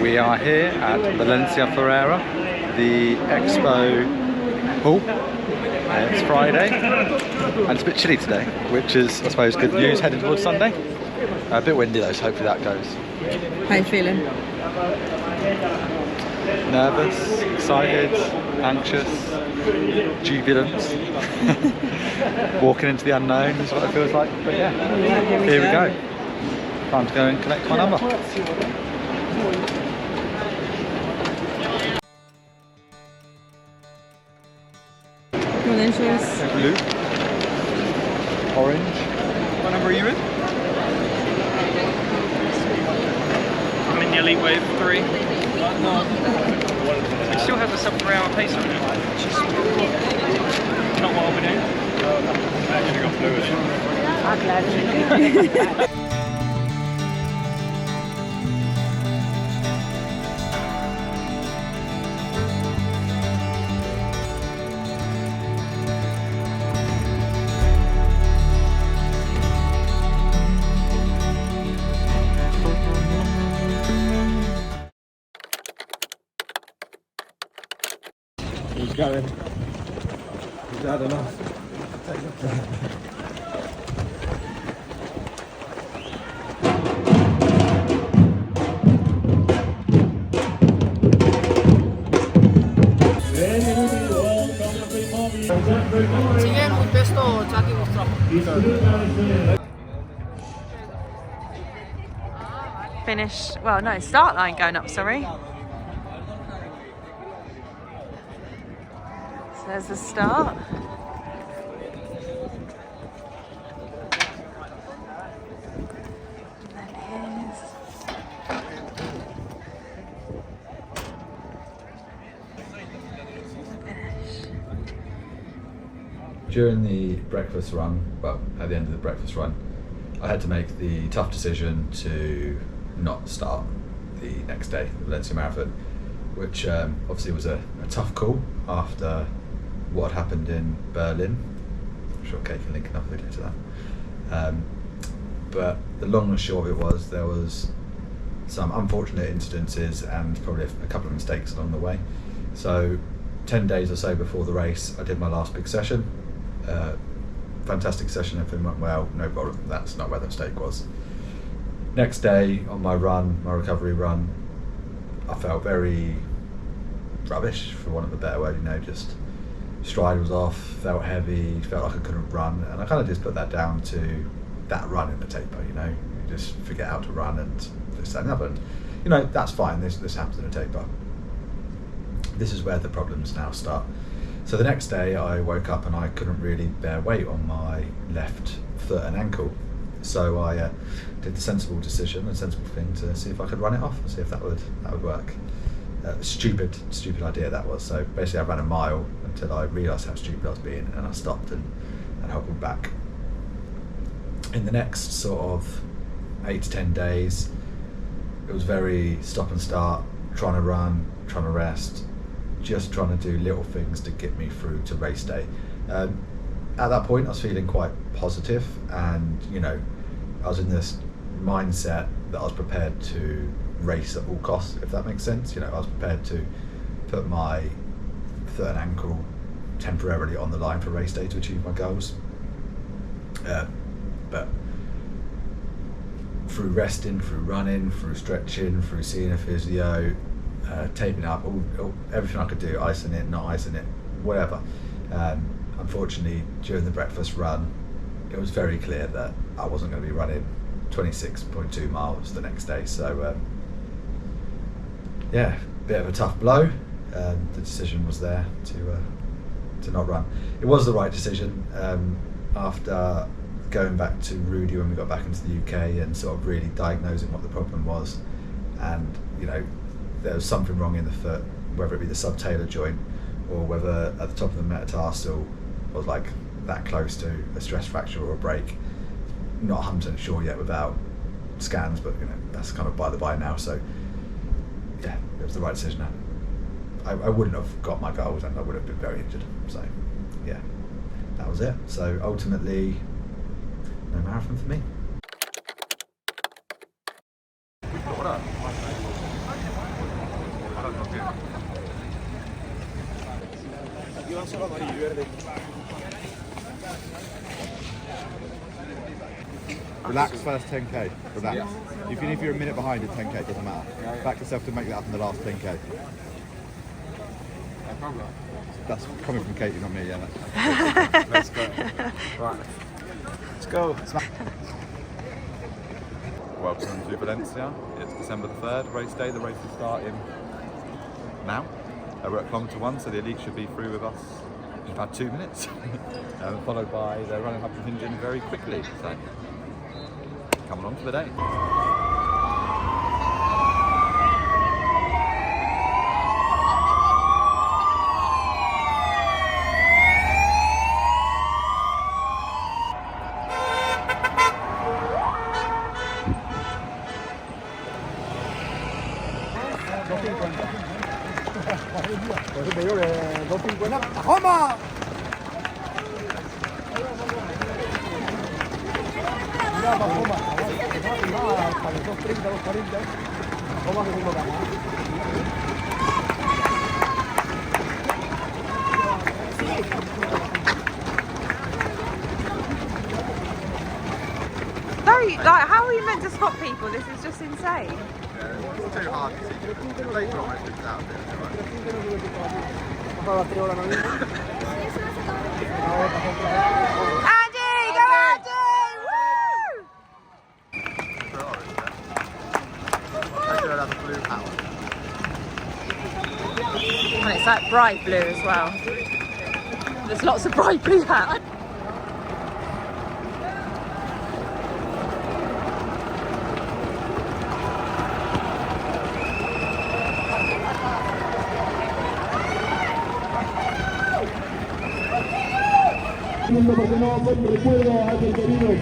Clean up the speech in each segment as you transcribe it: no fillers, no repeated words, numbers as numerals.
We are here at Valencia, the expo hall. It's Friday and it's a bit chilly today, which is, I suppose, good news heading towards Sunday. A bit windy though, so hopefully that goes. How you feeling? Nervous, excited, anxious, jubilant. Walking into the unknown is what it feels like. But yeah, here we go. Time to go and collect my number. Come on then, choice. Blue, orange. What number are you in? I'm in the elite wave 3. It still has a sub-3-hour pace on it, which is not what I'll be doing. I should have got blue in it. I'm glad. He's going. He's had enough. Finish, well no, start line going up, sorry. So there's the start. And then here's... During the breakfast run, well, at the end of the breakfast run, I had to make the tough decision to not start the next day, the Valencia Marathon, which obviously was a tough call after what had happened in Berlin. I'm sure Kate can link another video to that. But the long and short of it was there was some unfortunate incidences and probably a couple of mistakes along the way. So 10 days or so before the race, I did my last big session. Fantastic session, everything went well, no problem. That's not where the mistake was. Next day on my run, my recovery run, I felt very rubbish, for want of a better word, just stride was off, felt heavy, felt like I couldn't run, and I kind of just put that down to that run in the taper, you just forget how to run and this, that and other. And, that's fine, this happens in a taper. This is where the problems now start. So the next day I woke up and I couldn't really bear weight on my left foot and ankle. So I did the sensible decision, the sensible thing, to see if I could run it off and see if that would work. Stupid idea that was. So basically I ran a mile until I realised how stupid I was being, and I stopped and hobbled back. In the next sort of 8 to 10 days, it was very stop and start, trying to run, trying to rest, just trying to do little things to get me through to race day. At that point I was feeling quite positive, and I was in this mindset that I was prepared to race at all costs, if that makes sense. I was prepared to put my foot and ankle temporarily on the line for race day to achieve my goals. But through resting, through running, through stretching, through seeing a physio, taping up, everything I could do, icing it, not icing it, whatever. Unfortunately, during the breakfast run, it was very clear that I wasn't going to be running 26.2 miles the next day. So yeah, bit of a tough blow. The decision was there to not run. It was the right decision. After going back to Rudy when we got back into the UK and sort of really diagnosing what the problem was, and there was something wrong in the foot, whether it be the subtalar joint or whether at the top of the metatarsal was like that close to a stress fracture or a break. Not 100% sure yet without scans, but that's kind of by the by now. So yeah, it was the right decision. I wouldn't have got my goals and I would have been very injured. So yeah, that was it. So ultimately, no marathon for me. Relax first 10k. Relax. Even if you're a minute behind at 10k, it doesn't matter. Back yourself to make that up in the last 10k. That's coming from Katie, not me. Yeah. Let's go. Right. Let's go. Welcome to Valencia. It's December the 3rd, race day. The race is starting now. We're at kilometre 1, so the elite should be through with us in about 2 minutes, followed by the running up contingent very quickly. So, come along for the day. Por eso te digo que 2.50. ¡Toma! Mira, Toma. Para los 2.30, 2.40. Toma que tengo ganas. Very, like, how are you meant to spot people? This is just insane. It's too hard to see. Later on, it's out there. Andy, go Andy! Woo! And it's like bright blue as well. There's lots of bright blue hats. Porque no recuerdo a sus queridos.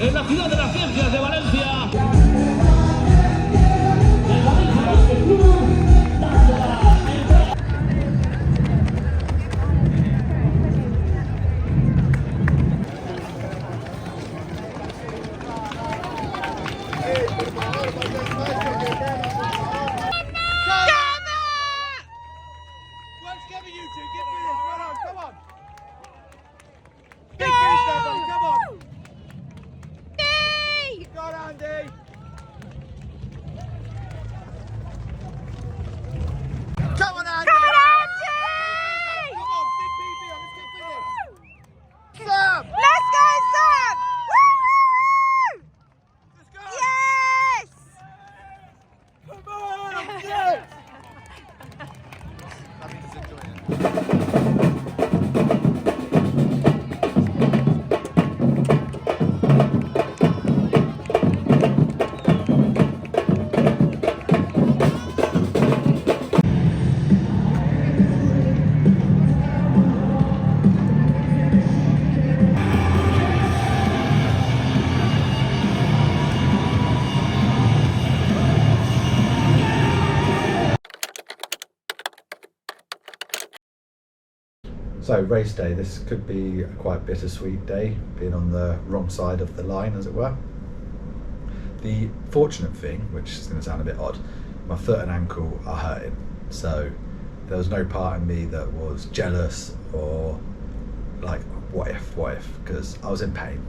En la ciudad de las ciencias de Valencia. So race day, this could be a quite bittersweet day, being on the wrong side of the line, as it were. The fortunate thing, which is going to sound a bit odd, my foot and ankle are hurting. So there was no part of me that was jealous or like, what if, because I was in pain.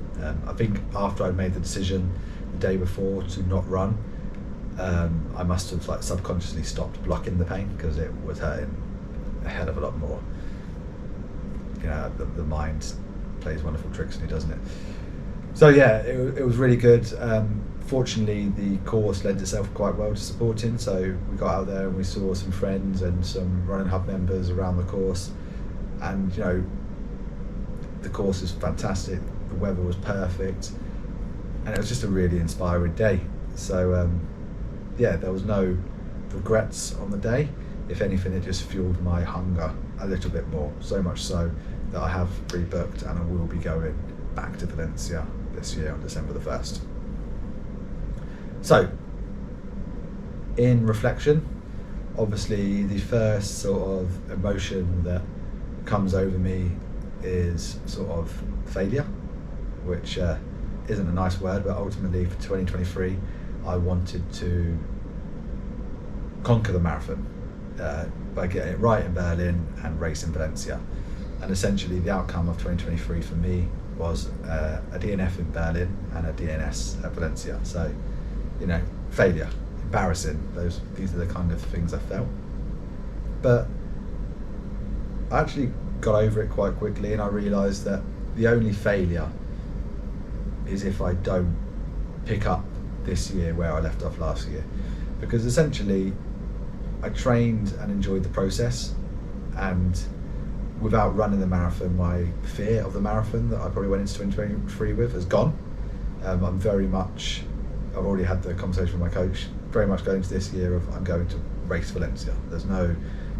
I think after I made the decision the day before to not run, I must have like subconsciously stopped blocking the pain because it was hurting a hell of a lot more. You know, the mind plays wonderful tricks on you, doesn't it? So yeah, it was really good. Fortunately, the course lends itself quite well to supporting, so we got out there and we saw some friends and some Running Hub members around the course, and you know, the course is fantastic, the weather was perfect, and it was just a really inspiring day. So yeah, there was no regrets on the day. If anything, it just fueled my hunger a little bit more, so much so that I have pre-booked and I will be going back to Valencia this year on December the 1st. So, in reflection, obviously the first sort of emotion that comes over me is sort of failure, which isn't a nice word, but ultimately for 2023 I wanted to conquer the marathon by getting it right in Berlin and race in Valencia. And essentially the outcome of 2023 for me was a DNF in Berlin and a DNS at Valencia. So, you know, failure, embarrassing, these are the kind of things I felt. But I actually got over it quite quickly, and I realised that the only failure is if I don't pick up this year where I left off last year. Because essentially I trained and enjoyed the process, and without running the marathon, my fear of the marathon that I probably went into 2023 with has gone. I've already had the conversation with my coach, very much going into this year of I'm going to race Valencia. There's no,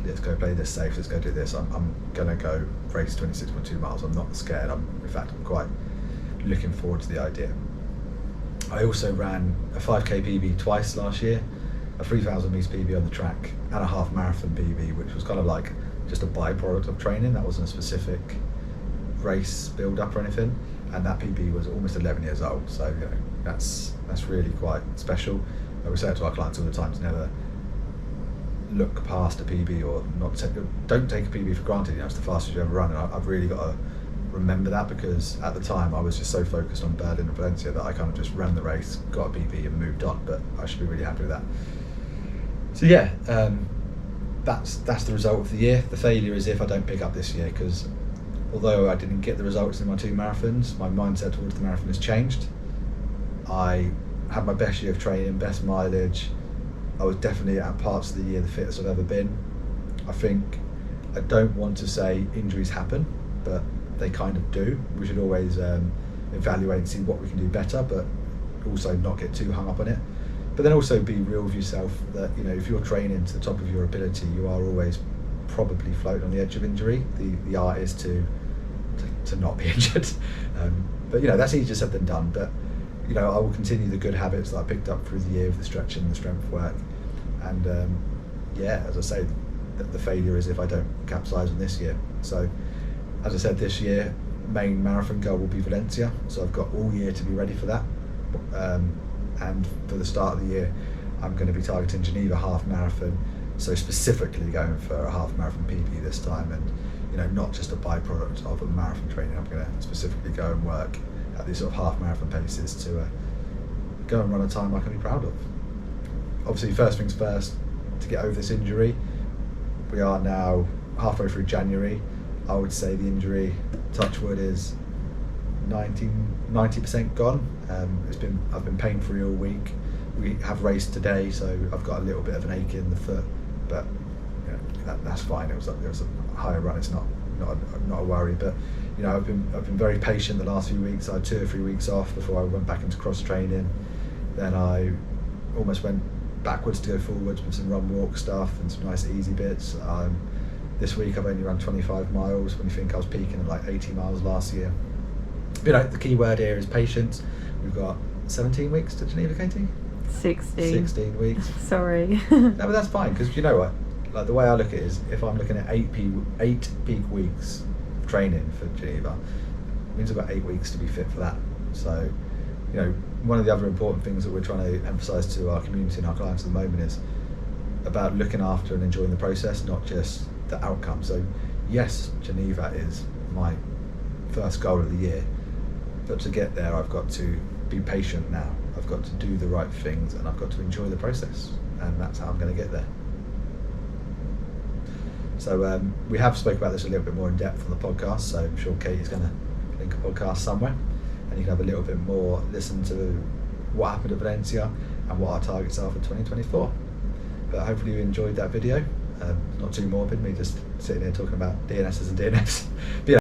let's go play this safe, let's go do this. I'm going to go race 26.2 miles. I'm not scared. In fact, I'm quite looking forward to the idea. I also ran a 5k PB twice last year, a 3,000 metres PB on the track, and a half marathon PB, which was kind of like just a byproduct of training. That wasn't a specific race build up or anything, and that PB was almost 11 years old. So you know, that's really quite special. We say it to our clients all the time to never look past a PB, or don't take a PB for granted. You know, it's the fastest you ever run, and I've really got to remember that, because at the time I was just so focused on Berlin and Valencia that I kind of just ran the race, got a PB and moved on. But I should be really happy with that. So yeah, that's the result of the year. The failure is if I don't pick up this year, because although I didn't get the results in my 2 marathons, my mindset towards the marathon has changed. I had my best year of training, best mileage. I was definitely at parts of the year the fittest I've ever been. I don't want to say injuries happen, but they kind of do. We should always evaluate and see what we can do better, but also not get too hung up on it. But then also be real with yourself that, you know, if you're training to the top of your ability, you are always probably floating on the edge of injury. The art is to not be injured. But you know, that's easier said than done. But you know, I will continue the good habits that I picked up through the year with the stretching and the strength work. And yeah, as I say, the failure is if I don't capsize on this year. So as I said, this year main marathon goal will be Valencia, so I've got all year to be ready for that. And for the start of the year, I'm going to be targeting Geneva half marathon, so specifically going for a half marathon PB this time, and you know, not just a byproduct of a marathon training. I'm going to specifically go and work at these sort of half marathon paces to go and run a time I can be proud of. Obviously, first things first, to get over this injury. We are now halfway through January. I would say the injury, touch wood, is 90% gone. I've been pain free all week. We have raced today, so I've got a little bit of an ache in the foot, but you know, that's fine. It was a higher run. It's not a worry. But you know, I've been very patient the last few weeks. I had 2 or 3 weeks off before I went back into cross training. Then I almost went backwards to go forwards with some run walk stuff and some nice easy bits. This week I've only run 25 miles when you think I was peaking at like 80 miles last year. You know, the key word here is patience. We've got 17 weeks to Geneva, Katie? 16 weeks. Sorry. No, but that's fine, because you know what? Like, the way I look at it is, if I'm looking at 8 peak weeks training for Geneva, it means I've got 8 weeks to be fit for that. So, you know, one of the other important things that we're trying to emphasise to our community and our clients at the moment is about looking after and enjoying the process, not just the outcome. So yes, Geneva is my first goal of the year, but to get there I've got to be patient now. I've got to do the right things and I've got to enjoy the process, and that's how I'm going to get there. So we have spoke about this a little bit more in depth on the podcast, so I'm sure Kate is going to link a podcast somewhere and you can have a little bit more listen to what happened at Valencia and what our targets are for 2024. But hopefully you enjoyed that video. Not too morbid, me just sitting here talking about DNSs and DNFs. But yeah,